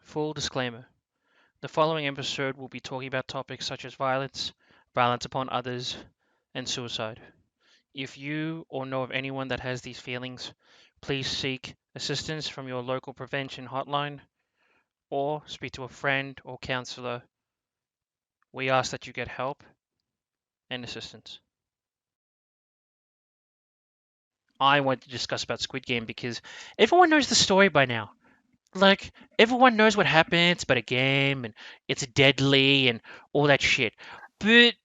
Full disclaimer: the following episode will be talking about topics such as violence, violence upon others, and suicide. If you or know of anyone that has these feelings, please seek assistance from your local prevention hotline or speak to a friend or counselor. We ask that you get help and assistance. I want to discuss about Squid Game because everyone knows the story by now. Like, everyone knows what happens about a game and it's deadly and all that shit. But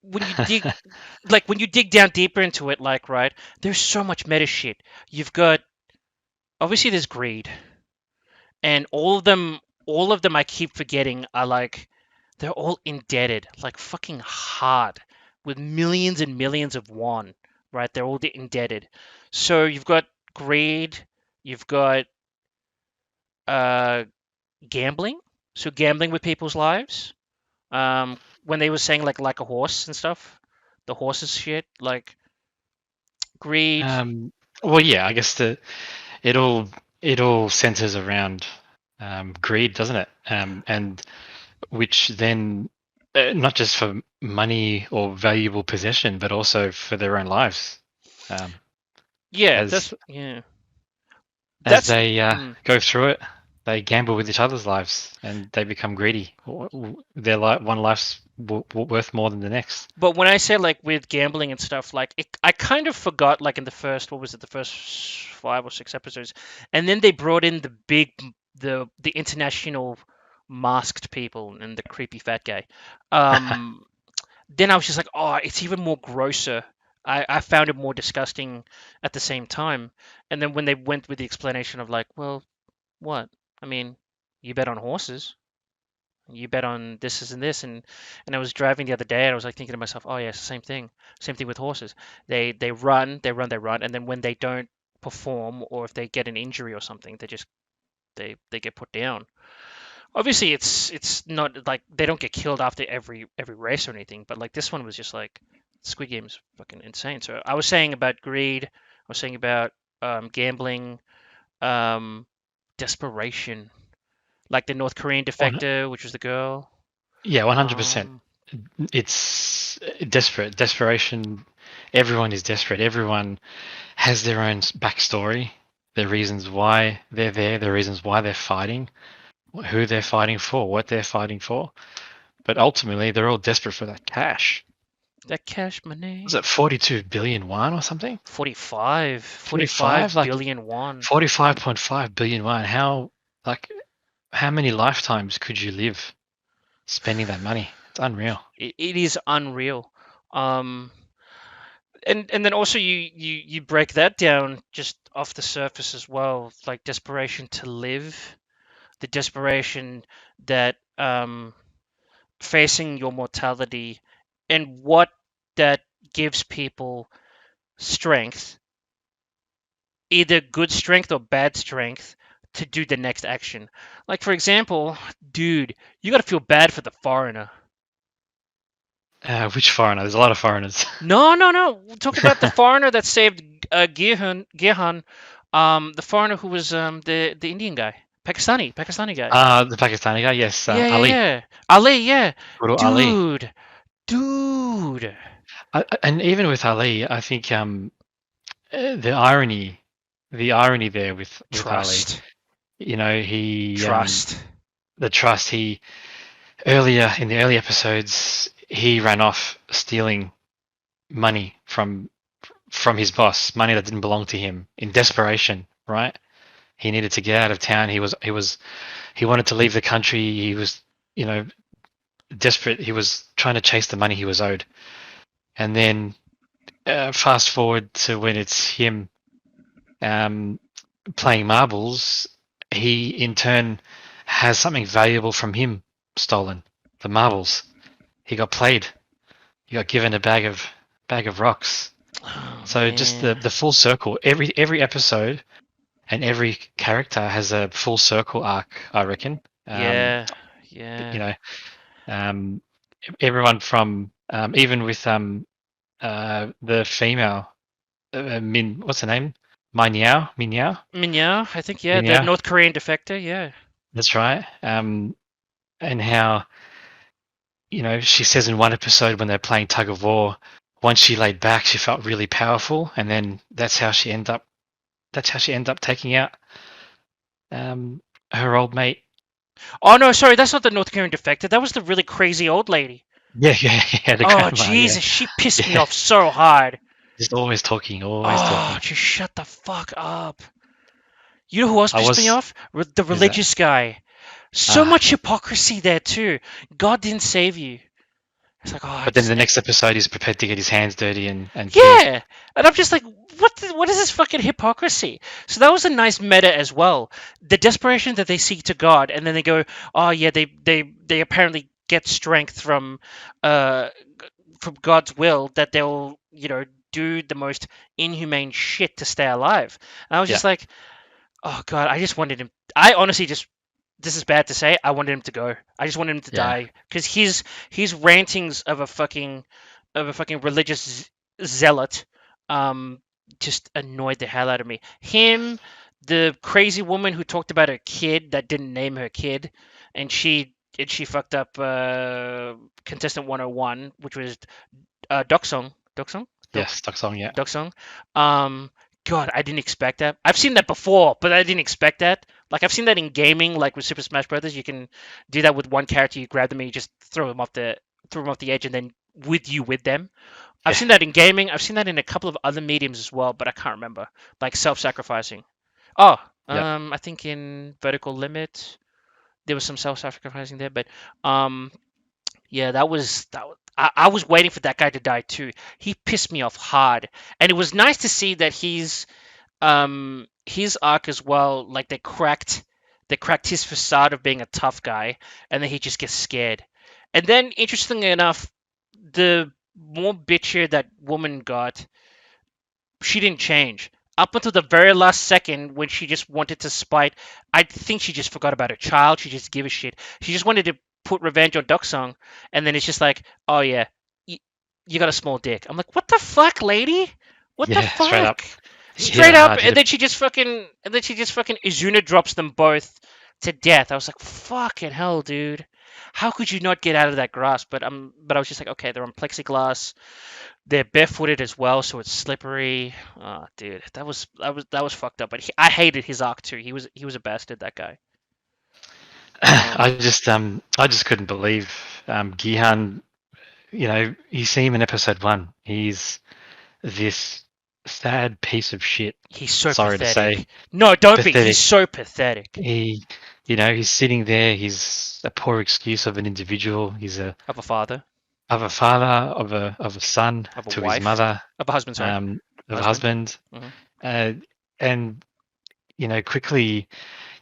when you dig when you dig down deeper into it, like, right, there's so much meta shit. You've got, obviously, there's greed, and all of them I keep forgetting are like, they're all indebted, like fucking hard, with millions and millions of won, right? They're all indebted. So you've got greed, you've got uh gambling, so gambling with people's lives. When they were saying like a horse and stuff, the horses shit, like greed. Um, well, yeah, I guess it all it all centers around greed, doesn't it? And which then not just for money or valuable possession, but also for their own lives. Um, Yeah, as as that's they mm. go through it, they gamble with each other's lives and they become greedy. Their one life's worth more than the next. But when I say like with gambling and stuff, like I kind of forgot like in the first, what was it, the first 5 or 6 episodes, and then they brought in the international masked people and the creepy fat guy. Um, then I was just like, oh, it's even more grosser. I found it more disgusting at the same time. And then when they went with the explanation of like, well, what? I mean, you bet on horses. You bet on this and this, and I was driving the other day and I was like thinking to myself, oh yeah, it's the same thing with horses. They run, and then when they don't perform or if they get an injury or something, they get put down. Obviously, it's not like they don't get killed after every race or anything, but like this one was just like, Squid Game's fucking insane. So I was saying about greed, I was saying about gambling, um, desperation, like the North Korean One, defector, which was the girl. yeah, 100%. Um, It's desperation. Everyone is desperate. Everyone has their own backstory, the reasons why they're there, the reasons why they're fighting, who they're fighting for, what they're fighting for. But ultimately, they're all desperate for that cash. that cash Was money. it 42 billion won or something? 45, 45, 45 like billion won. 45.5 billion won. Like, how many lifetimes could you live spending that money? It's unreal. It is unreal. Um, and then also you break that down just off the surface as well, like desperation to live, the desperation that facing your mortality, and what that gives people strength, either good strength or bad strength, to do the next action. Like, for example, dude, you got to feel bad for the foreigner. Which foreigner? There's a lot of foreigners. No, no, no. We'll talk about the foreigner that saved Gihan, the foreigner who was the Indian guy, Pakistani guy. The Pakistani guy, yes, Yeah, yeah, Ali. yeah. Ali, yeah. Good old Ali. Dude, dude. And even with Ali, I think the irony there with Ali, Trust, he trust. the trust he earlier in the early episodes he ran off stealing money from his boss, money that didn't belong to him in desperation, right? He needed to get out of town. He wanted to leave the country. He was, you know, desperate. He was trying to chase the money he was owed. And then fast forward to when it's him um, playing marbles, he in turn has something valuable from him stolen, the marbles. He got played. He got given a bag of rocks. Oh So just man. the full circle. Every episode and every character has a full circle arc, I reckon. Yeah, You yeah. know, um, everyone from even with the female Min, what's her name? Minyao, Minya, I think, yeah, the Minyao. North Korean defector, yeah. That's right. And how, she says in one episode when they're playing tug of war, once she laid back, she felt really powerful, and then that's how she ended up taking out um, her old mate. Oh no, sorry, that's not the North Korean defector. That was the really crazy old lady. Yeah, yeah, yeah, the Oh grandma, yeah, Jesus, she pissed me yeah. off so hard. Just always talking, always Oh, talking. just shut the fuck up. You know who else I pissed me was, off? The who's that? religious guy. So Ah, much hypocrisy there too. God didn't save you. It's like, oh, I but then just the next episode, he's prepared to get his hands dirty and kill. yeah, and I'm just like, what is this fucking hypocrisy? So that was a nice meta as well. The desperation that they seek to God, and then they go, oh yeah, they apparently get strength uh, from God's will that they'll do the most inhumane shit to stay alive. And I was Yeah, just like, oh God, I just wanted him. I honestly just, this is bad to say, I wanted him to go. I just wanted him to yeah, die because his rantings of a fucking religious zealot, um, just annoyed the hell out of me. Him, the crazy woman who talked about her kid that didn't name her kid, and she fucked up contestant 101, which was Doksong. Doksong? yes, stuck song, yeah. Doksong. Um, God, I didn't expect that. I've seen that before, but I didn't expect that. Like I've seen that in gaming, like with Super Smash Brothers. You can do that with one character. You grab them and you just throw them off the edge, and then with them. I've Yeah, seen that in gaming. I've seen that in a couple of other mediums as well, but I can't remember. Like self-sacrificing. Oh, yeah. I think in Vertical Limit there was some self-sacrificing there, but um, yeah, I was waiting for that guy to die too. He pissed me off hard, and it was nice to see that his arc as well. Like they cracked his facade of being a tough guy, and then he just gets scared. And then, interestingly enough, the more bitchier that woman got, she didn't change. Up until the very last second when she just wanted to spite, I think she just forgot about her child. She just gave a shit. She just wanted to put revenge on Song, and then it's just like, oh yeah, you, you got a small dick. I'm like, what the fuck, lady? What the Yeah, straight fuck? up. Hit Straight it up, hard. and Hit it. then she just fucking Izuna drops them both to death. I was like, fucking hell, dude. How could you not get out of that grasp? But I was just like, okay, they're on plexiglass. They're barefooted as well, so it's slippery. Oh, dude, that was fucked up. But I hated his arc too. He was a bastard. That guy. Um, I just couldn't believe Gihan. You see him in episode one. He's this sad piece of shit. he's so Sorry to say, pathetic. No, don't be. He's pathetic. so pathetic. He, he's sitting there. He's a poor excuse of an individual. He's Of a father, of a father, of a son of a to his wife, mother, of a husband. Sorry, of a husband. husband, Hmm. uh, and quickly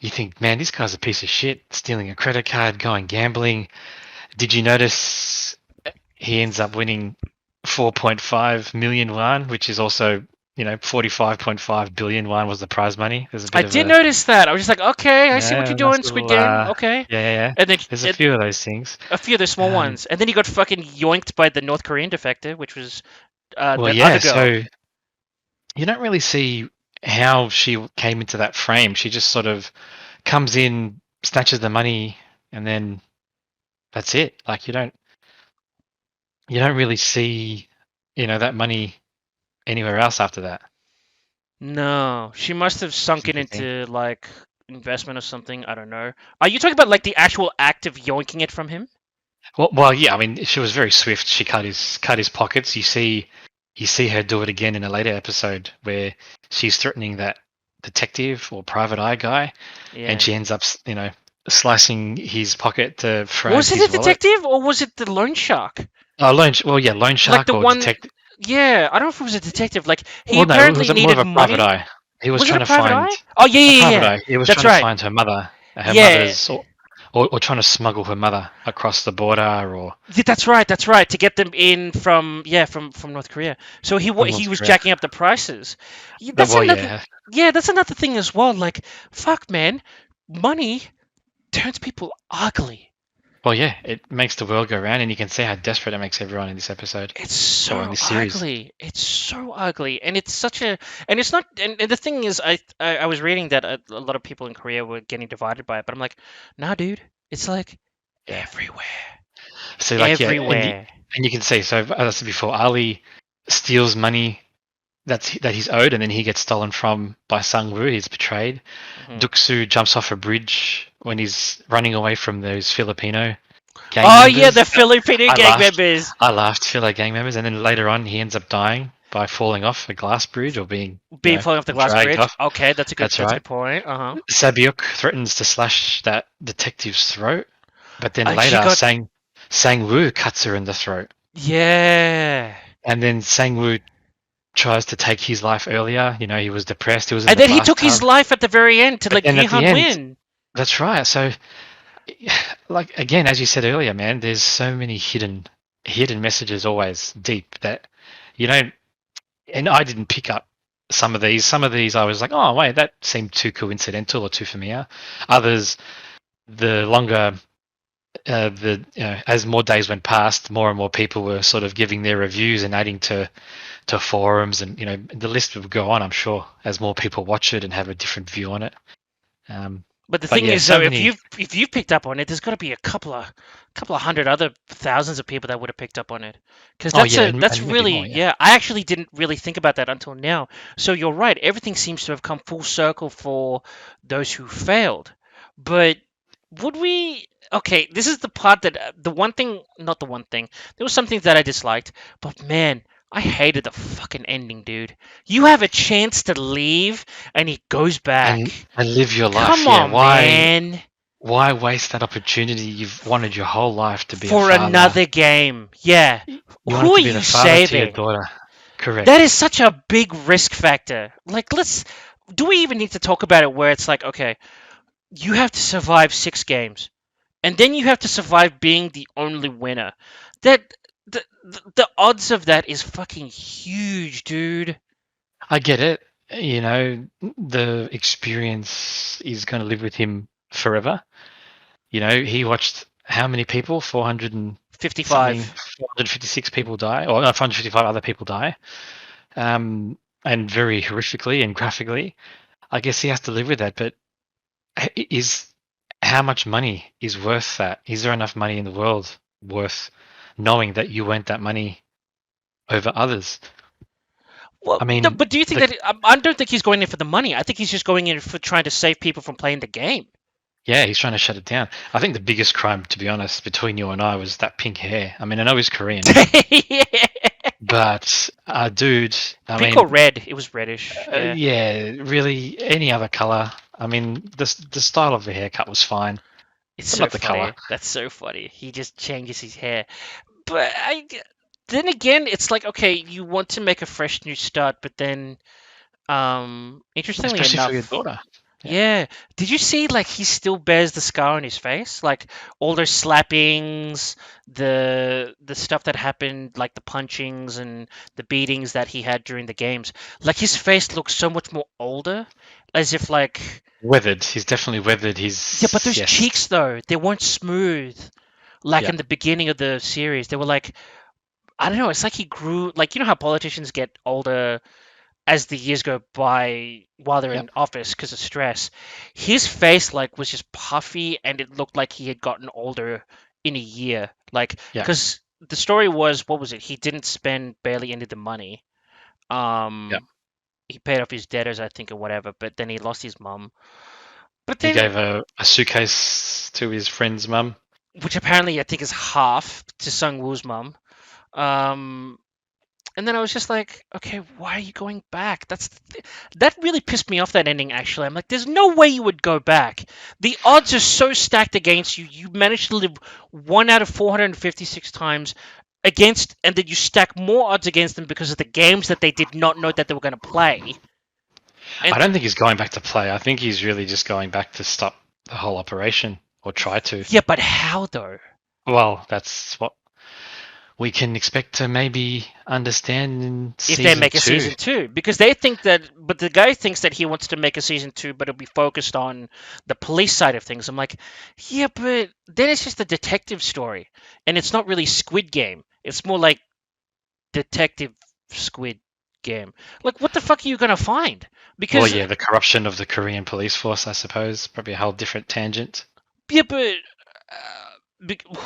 you think, man, this guy's a piece of shit, stealing a credit card, going gambling. Did you notice he ends up winning 4.5 million won, which is also 45.5 billion won was the prize money. There's a I bit of did a notice that. I was just like, okay, I see what you're nice doing, Squid little Game. Okay, yeah, yeah, yeah. and then There's a few of those things. a few of the small Um, ones, and then he got fucking yoinked by the North Korean defector, which was well, the yeah. other girl. So you don't really see how she came into that frame. She just sort of comes in, snatches the money, and then that's it. Like you don't really see that money anywhere else after that. No, she must have It's sunk it interesting. into like investment or something. I don't know. Are you talking about like the actual act of yoinking it from him? Well, yeah. I mean, she was very swift. She cut his pockets. You see her do it again in a later episode where she's threatening that detective or private eye guy, and Yeah. she ends up, slicing his pocket to frag Was it his a wallet. detective or was it the loan shark? Oh, well, yeah, loan Like shark the or one. detective. Yeah, I don't know if it was a detective. Like he Well, no, it apparently was more of needed a private money. eye. He was Was it trying a to private find eye? Oh yeah, a yeah, yeah, private yeah. eye. He was That's trying to right. find her Yeah, mother's, or trying to smuggle her mother across the border or yeah, that's right. That's right. To get them in from from North Korea. So from he North was Korea. jacking up the prices. That's Well, another. yeah, Yeah, that's another thing as well. Like fuck, man, money turns people ugly. Well, yeah, it makes the world go round, and you can see how desperate it makes everyone in this episode It's or in so this series. ugly. It's so ugly, and it's such a. And it's not. And the thing is, I was reading that a lot of people in Korea were getting divided by it, but I'm like, nah, dude. It's like Yeah. everywhere, So like, yeah, everywhere. and you can see. So as I said before, Ali steals money that he's owed, and then he gets stolen from by Sang-woo. He's betrayed. Hmm. Duk-soo jumps off a bridge when he's running away from those Filipino gang Oh yeah, members. the Filipino I gang laughed. members I laughed. Fellow gang members, and then later on, he ends up dying by falling off a glass bridge or being, being falling off the glass dragged bridge. off. Okay, That's that's a right. good point. Uh Sabyuk threatens to slash that detective's throat, but then huh. She later got Sang-woo cuts her in the throat, yeah. and then Sang-woo tries to take his life earlier. He was depressed. He was in And the then he took his bathtub, life at the very end to but like then at the Gi-han end, win. that's right. So, like again, as you said earlier, man, there's so many hidden messages always deep that you don't. And I didn't pick up some of these. Some of these I was like, oh wait, that seemed too coincidental or too familiar. Others, the longer as more days went past, more and more people were sort of giving their reviews and adding to forums, and the list would go on. I'm sure as more people watch it and have a different view on it. Um, But the but thing yeah, is, so though, many. if you've picked up on it, there's got to be a couple of hundred other thousands of people that would have picked up on it, because Oh yeah, that's and maybe really more. Yeah, yeah. I actually didn't really think about that until now. So you're right. Everything seems to have come full circle for those who failed. But would we? Okay, this is the part that the one thing, not the one thing. There was something that I disliked, but man, I hated the fucking ending, dude. You have a chance to leave, and he goes and back. and live your life. Come Yeah, on, why man. why waste that opportunity? You've wanted your whole life to be a For father. another game. Yeah. You Who wanted are to be the you father to your saving? daughter. That is Correct. such a big risk factor. Like, do we even need to talk about it where it's like, okay, you have to survive 6 games, and then you have to survive being the only winner. That, the odds of that is fucking huge, dude. I get it. The experience is going to live with him forever. He watched how many people? 400 and something, 55. 456 people die, or no, 455 other people die, and very horrifically and graphically. I guess he has to live with that. But is how much money is worth that? Is there enough money in the world worth knowing that you went that money over others? Well, I no, mean, but do you think that I don't think he's going in for the money. I think he's just going in for trying to save people from playing the game. yeah, he's trying to shut it down. I think the biggest crime, to be honest, between you and I was that pink hair. I mean, I know he's Korean, Yeah. but dude, I Pink or mean, red? It was reddish. Yeah. yeah, really, any other color. I mean, the style of the haircut was fine, It's but so not the color. funny. That's so funny. He just changes his hair. But then again, it's like okay, you want to make a fresh new start, but then interestingly Especially for your enough, daughter. Yeah, yeah. Did you see like he still bears the scar on his face? Like all those slappings, the stuff that happened, like the punchings and the beatings that he had during the games. Like his face looks so much more older, as if like weathered. He's definitely weathered. yeah, but He's those yes, cheeks though, they weren't smooth like yeah, in the beginning of the series. They were like I don't know, it's like he grew like you know how politicians get older as the years go by while they're yeah, in office because of stress. His face like was just puffy and it looked like he had gotten older in a year. Like yeah, cuz the story was what was it? He didn't spend barely any of the money. yeah. Um he paid off his debtors I think or whatever, but then he lost his mum. But He then gave a suitcase to his friend's mum. which apparently I think is half to Sung Woo's mum. Um and then I was just like, okay, why are you going back? That really pissed me off that ending. Actually, I'm like, there's no way you would go back. The odds are so stacked against you. You managed to live 1 out of 456 times against, and then you stack more odds against them because of the games that they did not know that they were going to play. And I don't think he's going back to play. I think he's really just going back to stop the whole operation or try to. yeah, but how though? Well, that's we can expect to maybe understand in if they season make a two. season two, because they think that, but the guy thinks that he wants to make a season two, but it'll be focused on the police side of things. I'm like, yeah, but then it's just a detective story, and it's not really Squid Game. It's more like detective Squid Game. Like, what the fuck are you gonna find? Well, Because yeah, the corruption of the Korean police force, I suppose. Probably a whole different tangent. yeah, but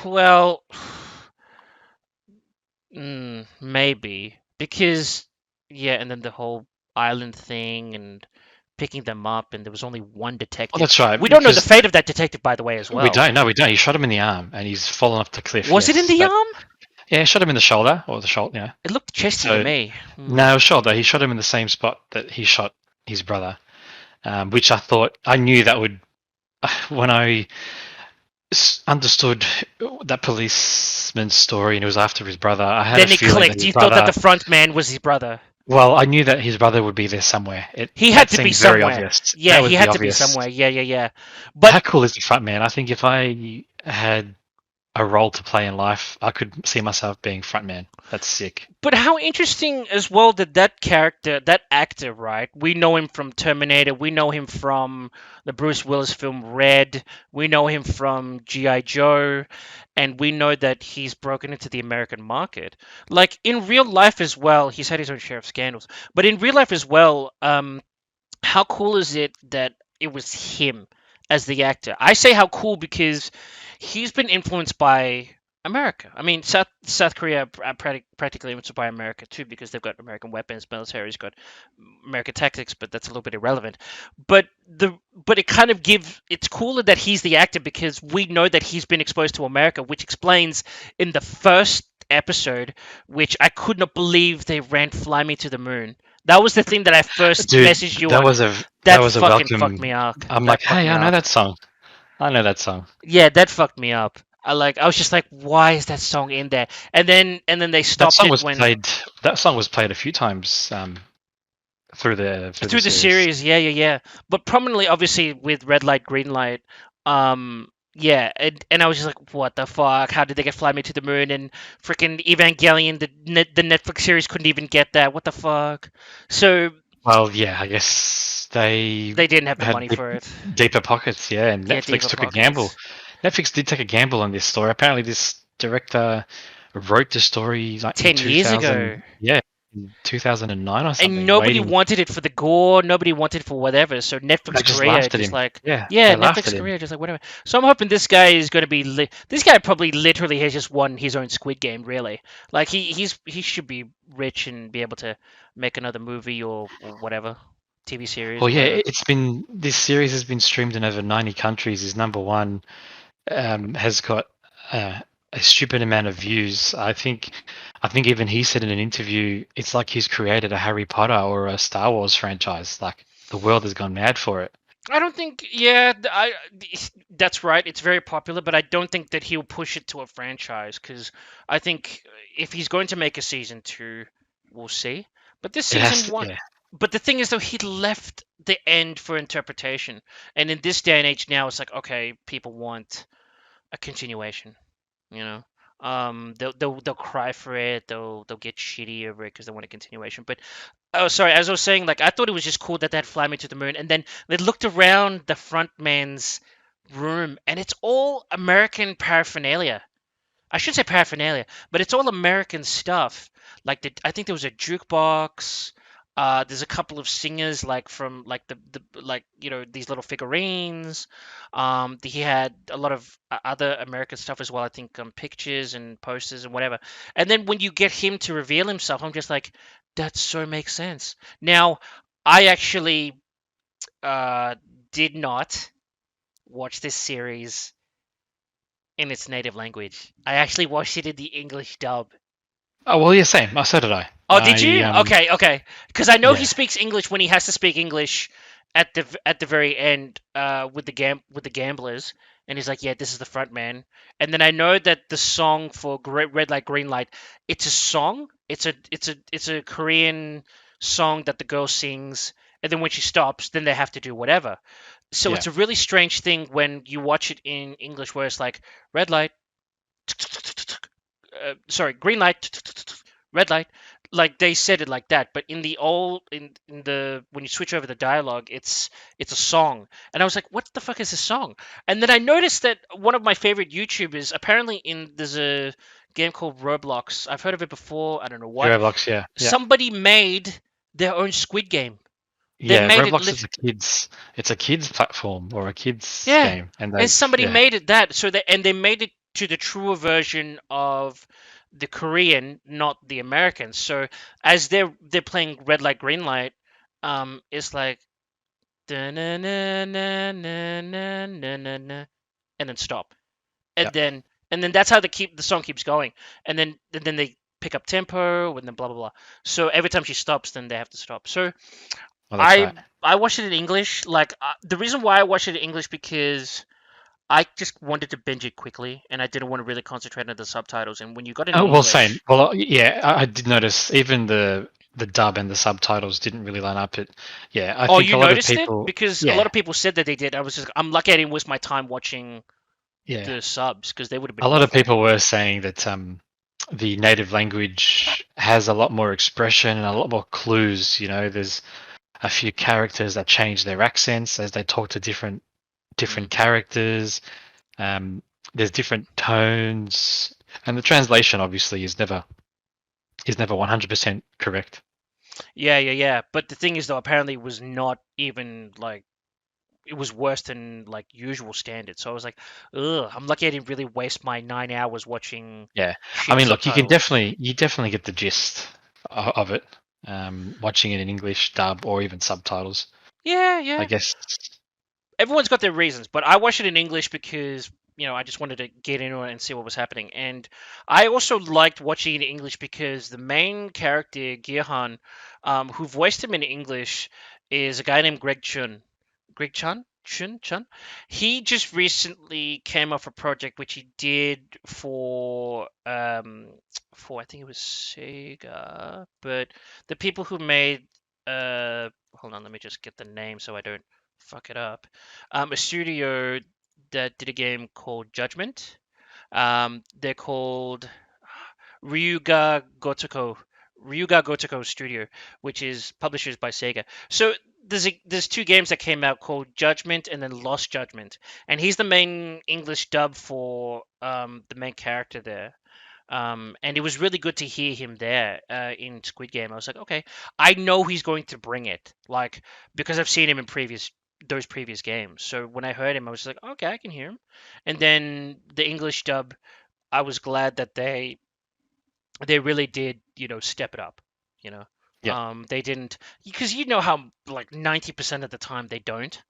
well, maybe because yeah, and then the whole island thing and picking them up, and there was only one Well, detective. that's right, We don't know the because fate of that detective, by the way, as we well. don't. No, we don't. He shot him in the arm, and he's fallen off the cliff. Was it in Yes, the but arm? yeah, he shot him in the shoulder or the shoulder. Yeah. It looked chesty to So me. no, shoulder. He shot him in the same spot that he shot his brother, which I thought I knew that would when I understood that policeman's story and it was after his brother. I had a Then it feeling that clicked. his You thought that the brother. front man was his brother. Well, I knew that his brother would be there somewhere. He That had to be seemed very somewhere. obvious. Yeah, That he was the had to be obvious. somewhere. Yeah, yeah, yeah. How But cool is the front man? I think if I had a role to play in life, I could see myself being front man. That's sick. But how interesting as well that that character, that actor, right? We know him from Terminator. We know him from the Bruce Willis film Red. We know him from G.I. Joe. And we know that he's broken into the American market. Like in real life as well, he's had his own share of scandals. But in real life as well, how cool is it that it was him as the actor? I say how cool because he's been influenced by America. I mean, South Korea are practically influenced by America too because they've got American weapons, military's got American tactics, but that's a little bit irrelevant. But it kind of gives it's cooler that he's the actor because we know that he's been exposed to America, which explains in the first episode, which I could not believe they ran Fly Me to the Moon. That was the thing that I first Dude, messaged you that on. was a that That was a fucking fucked welcome. me up. I'm That like, fucked hey, me I know up. that song. I know that song. Yeah, that fucked me up. I was just like, why is that song in there? And then they That stopped song it was when played. That song was played a few times through the through the series. series. Yeah, yeah, yeah. But prominently, obviously, with Red Light, Green Light. Yeah, and I was just like, what the fuck? How did they get Fly Me to the Moon? And freaking Evangelion, the Netflix series couldn't even get that. What the fuck? So Well, yeah, I guess they they didn't have the had money for it. deeper pockets, yeah, and Yeah, Netflix deeper took a gamble. pockets. Netflix did take a gamble on this story. Apparently, this director wrote the story like in 10 years ago. 2000, yeah, in 2009 or And something, nobody waiting. wanted it for the gore, nobody wanted it for whatever. So They Netflix just Korea laughed at just him. like, Yeah, yeah, they laughed Netflix at him. Korea just like whatever. So I'm hoping this guy is going to be this guy probably literally has just won his own Squid Game, really. Like he should be rich and be able to make another movie or whatever, TV series Well, or yeah, whatever. it's been this series has been streamed in over 90 countries. Is number one, has got uh, a stupid amount of views. I think even he said in an interview, it's like he's created a Harry Potter or a Star Wars franchise. Like the world has gone mad for it. I don't think, yeah, that's right. It's very popular, but I don't think that he'll push it to a franchise because I think if he's going to make a season two, we'll see. But this It has season to, one, yeah. but the thing is, though, he left the end for interpretation, and in this day and age now, it's like, okay, people want a continuation. You know, they'll cry for it. They'll get shitty over it because they want a continuation. But oh, sorry. As I was saying, like I thought it was just cool that they had Fly Me to the Moon, and then they looked around the front man's room, and it's all American paraphernalia. I should say paraphernalia, but it's all American stuff. Like I think there was a jukebox. There's a couple of singers like from like the like these little figurines. He had a lot of other American stuff as well. I think pictures and posters and whatever. And then when you get him to reveal himself, I'm just like, that so makes sense. Now, I actually uh, did not watch this series in its native language. I actually watched it in the English dub. Oh well, yeah, same. So did I. Oh, did you? Okay, okay. Because I know he Yeah, speaks English when he has to speak English at the very end with the gamblers, and he's like, "Yeah, this is the front man." And then I know that the song for Red Light Green Light, it's a song. It's a Korean song that the girl sings, and then when she stops, then they have to do whatever. So yeah. it's a really strange thing when you watch it in English, where it's like red light, sorry, green light, red light. Like they said it like that, but in the old in the when you switch over the dialogue, it's a song, and I was like, what the fuck is this song? And then I noticed that one of my favorite YouTubers apparently in there's a game called Roblox. I've heard of it before. I don't know what. Roblox, yeah, yeah, Somebody made their own Squid Game. They yeah. made it Roblox lit. is it's a kids platform or a kids Yeah, game, and and they've somebody yeah. made it that so they made it to the truer version of the Korean, not the American. So as they're playing red light, green light, it's like "Da-na-na-na-na-na-na-na," and then stop, Yeah. and then that's how the song keeps going, and then they pick up tempo, and then blah blah blah. So every time she stops, then they have to stop. So Well, that's I right. I watched it in English. Like the reason why I watched it in English because I just wanted to binge it quickly, and I didn't want to really concentrate on the subtitles. And when you got it in Oh, well, same. English, Well, yeah, I did notice even the dub and the subtitles didn't really line up. It, yeah, I oh, think you a lot of noticed it people, because a lot yeah, of people said that they did. I'm lucky I didn't waste my time watching yeah, the subs because they would have a been lot of awful. people were saying that the native language has a lot more expression and a lot more clues. You know, there's a few characters that change their accents as they talk to Mm. different characters. Um, there's different tones, and the translation obviously is never 100% correct. Yeah, yeah, yeah. But the thing is, though, apparently it was not even like it was worse than like usual standards. So I was like, ugh, I'm lucky I didn't really waste my 9 hours watching Yeah, I shit mean, look, subtitles. you definitely get the gist of it, watching it in English dub or even subtitles. Yeah, I yeah. guess. Everyone's got their reasons, but I watched it in English because I just wanted to get into it and see what was happening. And I also liked watching it in English because the main character Gihan, who voiced him in English, is a guy named Greg Chun. Greg Chun. Chun. He just recently came off a project which he did for I think it was Sega, but the people who made hold on, let me just get the name so I don't fuck it up. A studio that did a game called Judgment. They're called Ryuga Gotoku. Ryuga Gotoku Studio, which is publishers by Sega. So there's two games that came out called Judgment and then Lost Judgment, and he's the main English dub for the main character there. And it was really good to hear him there in Squid Game. I was like, okay, I know he's going to bring it, like because I've seen him in those previous games. So when I heard him, I was like, okay, I can hear him. And then the English dub, I was glad that they really did, step it up. You know, Yeah, they didn't because you know how like 90% of the time they don't,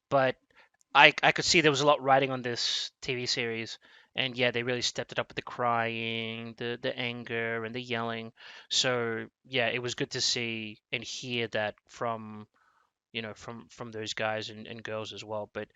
but I could see there was a lot riding on this TV series, and yeah, they really stepped it up with the crying, the anger, and the yelling. So yeah, it was good to see and hear that from from those guys and girls as well. But